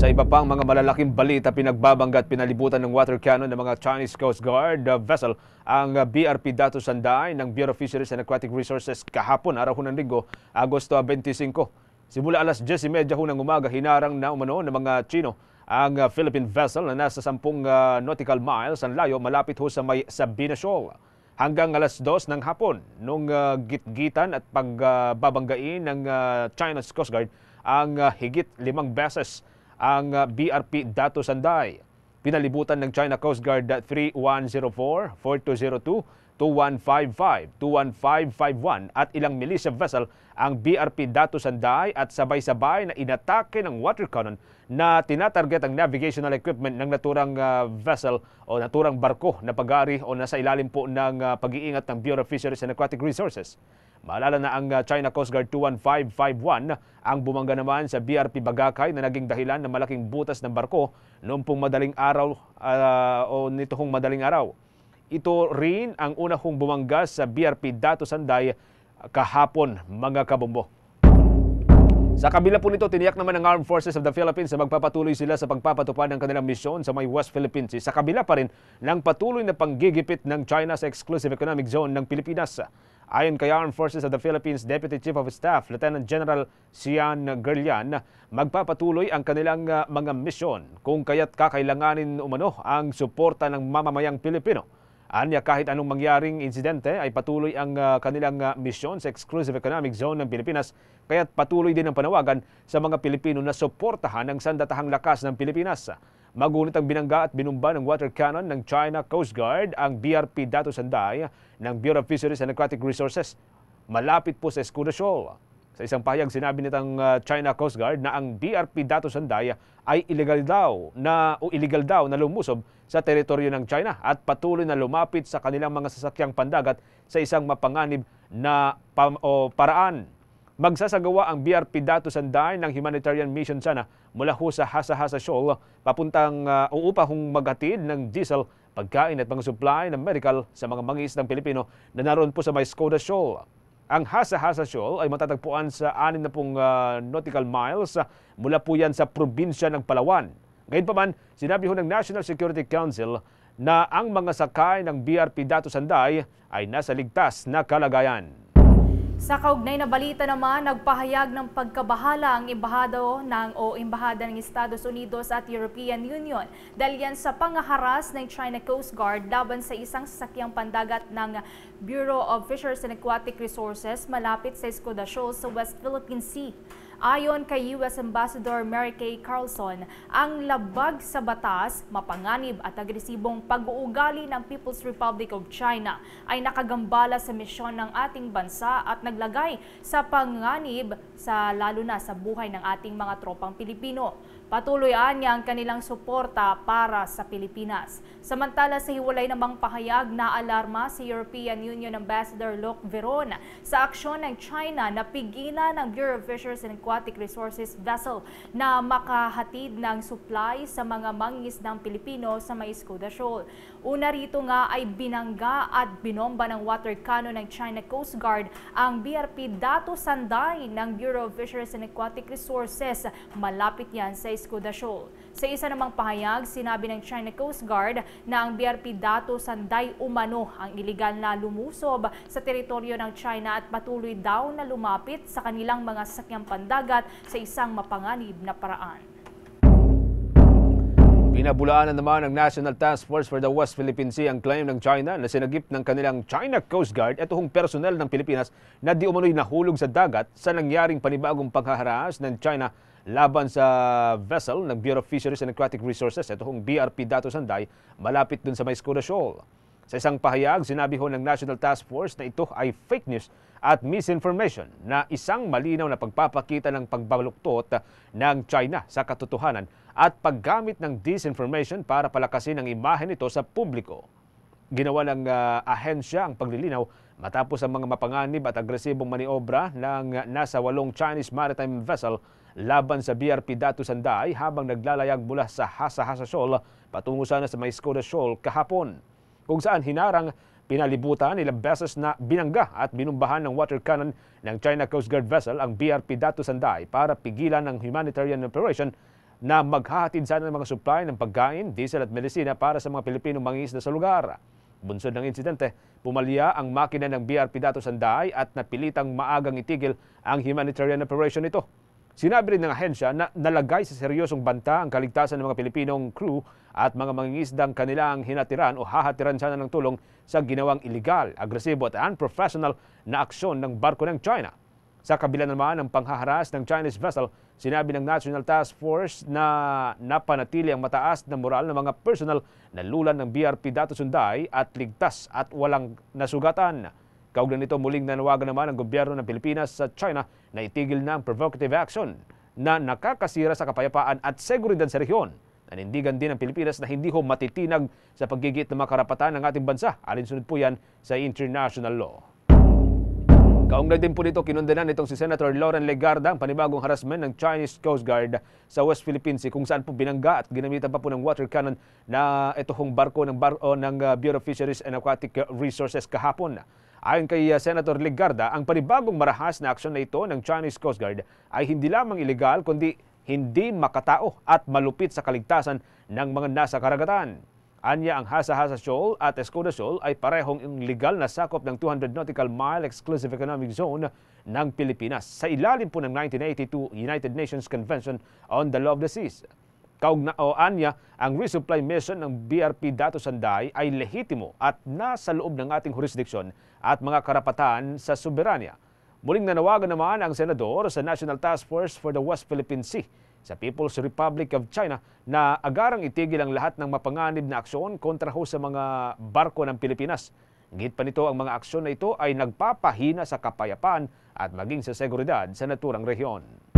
Sa iba pang mga malalaking balita, pinagbabangga at pinalibutan ng water cannon ng mga Chinese Coast Guard vessel ang BRP Dato Sanday ng Bureau of Fisheries and Aquatic Resources kahapon, araw ng Linggo, Agosto 25. Simula alas 10:30 ng umaga, hinarang na umano ng mga Chino ang Philippine vessel na nasa 10 nautical miles ang layo malapit ho sa may Sabina Shoal. Hanggang alas 2 ng hapon, nung gitgitan at pagbabanggain ng China's Coast Guard ang higit 5 beses ang BRP Dato Sanday. Pinalibutan ng China Coast Guard 3104, 4202, 2155, 21551 at ilang militia vessel ang BRP Dato Sanday at sabay-sabay na inatake ng water cannon na tinatarget ang navigational equipment ng naturang vessel o naturang barko na pag-aari o nasa ilalim po ng pag-iingat ng Bureau of Fisheries and Aquatic Resources. Maalala na ang China Coast Guard 21551 ang bumangga naman sa BRP Bagakay na naging dahilan ng malaking butas ng barko noong pong madaling araw nitong madaling araw. Ito rin ang una kong bumangga sa BRP Dato Sanday kahapon, mga kabombo. Sa kabila po nito, tiniyak naman ng Armed Forces of the Philippines na magpapatuloy sila sa pagpapatupad ng kanilang misyon sa may West Philippine Sea sa kabila pa rin ng patuloy na panggigipit ng China sa Exclusive Economic Zone ng Pilipinas. Ayon kay Armed Forces of the Philippines Deputy Chief of Staff Lieutenant General Sian Gerlian, magpapatuloy ang kanilang mga misyon kung kaya't kakailanganin umano ang suporta ng mamamayang Pilipino. Anya, kahit anong mangyaring insidente ay patuloy ang kanilang misyon sa Exclusive Economic Zone ng Pilipinas, kaya't patuloy din ang panawagan sa mga Pilipino na suportahan ang sandatahang lakas ng Pilipinas. Magunit ang binangga at binumba ng water cannon ng China Coast Guard ang BRP Dato Sanday ng Bureau of Fisheries and Aquatic Resources malapit po sa Escudo Shoal. Sa isang pahayag, sinabi nitong China Coast Guard na ang BRP Dato Sanday ay illegal daw na lumusob sa teritoryo ng China at patuloy na lumapit sa kanilang mga sasakyang pandagat sa isang mapanganib na paraan. Magsasagawa ang BRP Dato Sanday ng humanitarian mission sana mula ho sa Hasa-Hasa Shoal papuntang upang maghatid ng diesel, pagkain at mga supply ng medical sa mga mangingisdang Pilipino na naroon po sa may Escudo Shoal. Ang Hasa-Hasa Shoal ay matatagpuan sa 60 nautical miles mula po yan sa probinsya ng Palawan. Gayunpaman, sinabi ho ng National Security Council na ang mga sakay ng BRP Dato Sanday ay nasa ligtas na kalagayan. Sa kaugnay na balita naman, nagpahayag ng pagkabahala ang embahada ng Estados Unidos at European Union dahil yan sa pangaharas ng China Coast Guard laban sa isang sasakyang pandagat ng Bureau of Fisheries and Aquatic Resources malapit sa Escudo Shoal sa West Philippine Sea. Ayon kay U.S. Ambassador Mary Kay Carlson, ang labag sa batas, mapanganib at agresibong pag-uugali ng People's Republic of China ay nakagambala sa misyon ng ating bansa at naglagay sa panganib lalo na sa buhay ng ating mga tropang Pilipino. Patuloy niya ang kanilang suporta para sa Pilipinas. Samantala sa hiwalay namang pahayag na alarma si European Union Ambassador Luc Veron sa aksyon ng China na pigilan ng Bureau of Fisheries and Aquatic Resources vessel na makahatid ng supply sa mga mangingisdang Pilipino sa may Escudo Shoal. Una rito nga ay binangga at binomba ng water cannon ng China Coast Guard ang BRP Dato Sanday ng Bureau of Fisheries and Aquatic Resources malapit yan sa Escudo Shoal. Sa isa namang pahayag, sinabi ng China Coast Guard na ang BRP Dato Sanday umano ang iligal na lumusob sa teritoryo ng China at patuloy daw na lumapit sa kanilang mga sasakyang pandagat sa isang mapanganib na paraan. Pinabulaanan naman ng National Task Force for the West Philippine Sea ang claim ng China na sinagip ng kanilang China Coast Guard at tuhong personel ng Pilipinas na di umano'y nahulog sa dagat sa nangyaring panibagong panghaharas ng China laban sa vessel ng Bureau of Fisheries and Aquatic Resources, itong BRP Dato Sanday, malapit dun sa may Escudo Shoal. Sa isang pahayag, sinabi ho ng National Task Force na ito ay fake news at misinformation na isang malinaw na pagpapakita ng pagbaluktot ng China sa katotohanan at paggamit ng disinformation para palakasin ang imahe nito sa publiko. Ginawa ng ahensya ang paglilinaw matapos ang mga mapanganib at agresibong maniobra ng nasa 8 Chinese maritime vessel laban sa BRP Dato Sanday habang naglalayag mula sa Hasa-Hasa Shoal patungo sana sa may Escudo Shoal kahapon, kung saan hinarang, pinalibutan, ilang beses na binangga at binumbahan ng water cannon ng China Coast Guard vessel ang BRP Dato Sanday para pigilan ang humanitarian operation na maghahatid sana ng mga supply ng pagkain, diesel at medisina para sa mga Pilipinong mangingisda sa lugar. Bunsod ng insidente, pumalya ang makina ng BRP Dato Sanday at napilitang maagang itigil ang humanitarian operation nito. Sinabi rin ng ahensya na nalagay sa seryosong banta ang kaligtasan ng mga Pilipinong crew at mga mangingisdang kanilang hinatiran o hahatiran sana ng tulong sa ginawang illegal, agresibo at unprofessional na aksyon ng barko ng China. Sa kabila naman ng panghaharas ng Chinese vessel, sinabi ng National Task Force na napanatili ang mataas na moral ng mga personal na lulan ng BRP Dato Sunday at ligtas at walang nasugatan. Kaugnay nito, muling nanawagan naman ang gobyerno ng Pilipinas sa China na itigil na ang provocative action na nakakasira sa kapayapaan at seguridad sa rehiyon. Nanindigan din ang Pilipinas na hindi ho matitinag sa paggigit ng mga karapatan ng ating bansa. Alinsunod po yan sa international law. Kaugnay din po nito, kinundanan nitong si Senator Loren Legarda ang panibagong harassment ng Chinese Coast Guard sa West Philippine Sea kung saan po binangga at ginamitan pa po ng water cannon na itong barko ng Bureau of Fisheries and Aquatic Resources kahapon. Ayon kay Senator Legarda, ang panibagong marahas na aksyon na ito ng Chinese Coast Guard ay hindi lamang illegal kundi hindi makatao at malupit sa kaligtasan ng mga nasa karagatan. Anya, ang Hasa-Hasa Shoal at Escoda Shoal ay parehong legal na sakop ng 200 nautical mile exclusive economic zone ng Pilipinas sa ilalim po ng 1982 United Nations Convention on the Law of the Seas. Anya, ang resupply mission ng BRP Dato Sanday ay lehitimo at nasa loob ng ating jurisdiksyon at mga karapatan sa soberanya. Muling nanawagan naman ang senador sa National Task Force for the West Philippine Sea sa People's Republic of China na agarang itigil ang lahat ng mapanganib na aksyon kontra ho sa mga barko ng Pilipinas. Ngit pa nito, ang mga aksyon na ito ay nagpapahina sa kapayapaan at maging sa seguridad sa naturang rehiyon.